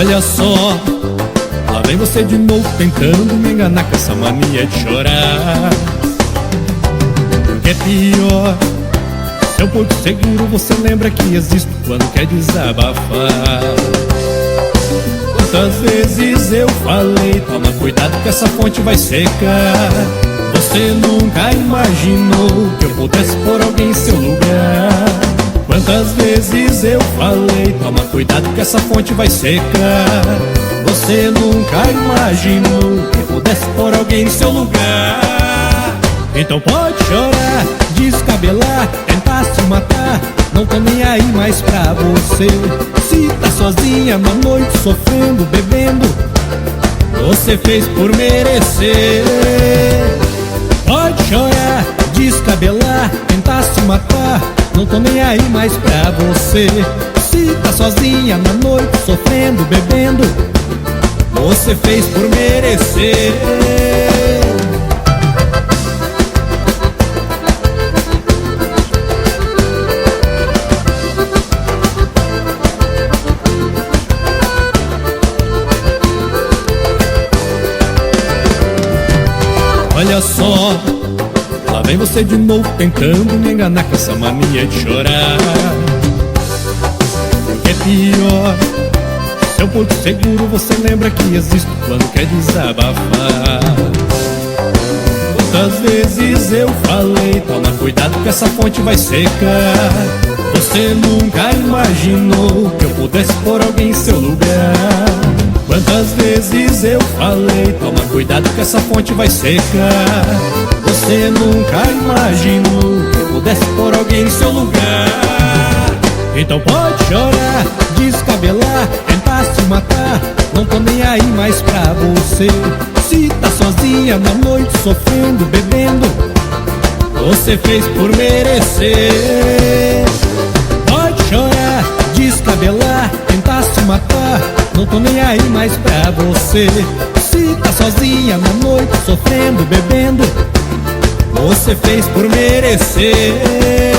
Olha só, lá vem você de novo tentando me enganar com essa mania de chorar. O que é pior, seu porto seguro você lembra que existo quando quer desabafar. Quantas vezes eu falei, toma cuidado que essa fonte vai secar. Você nunca imaginou que eu pudesse pôr alguém em seu lugar. Quantas vezes eu falei, toma cuidado que essa fonte vai secar. Você nunca imaginou que eu pudesse pôr alguém em seu lugar. Então pode chorar, descabelar, tentar se matar, não tô nem aí mais pra você. Se tá sozinha na noite sofrendo, bebendo, você fez por merecer. Pode chorar, descabelar, tentar se matar, não tô nem aí mais pra você. Se tá sozinha na noite sofrendo, bebendo, você fez por merecer. Olha só, lá vem você de novo tentando me enganar com essa mania de chorar. O que é pior, seu porto seguro você lembra que existo quando quer desabafar. Quantas vezes eu falei, toma cuidado que essa fonte vai secar. Você nunca imaginou que eu pudesse pôr alguém em seu lugar. Quantas vezes eu falei, toma cuidado que essa fonte vai secar. Você nunca imaginou que eu pudesse pôr alguém em seu lugar. Então pode chorar, descabelar, tentar se matar, não tô nem aí mais pra você. Se tá sozinha na noite sofrendo, bebendo, você fez por merecer. Pode chorar, descabelar, tentar se matar, não tô nem aí mais pra você. Se tá sozinha na noite sofrendo, bebendo, você fez por merecer.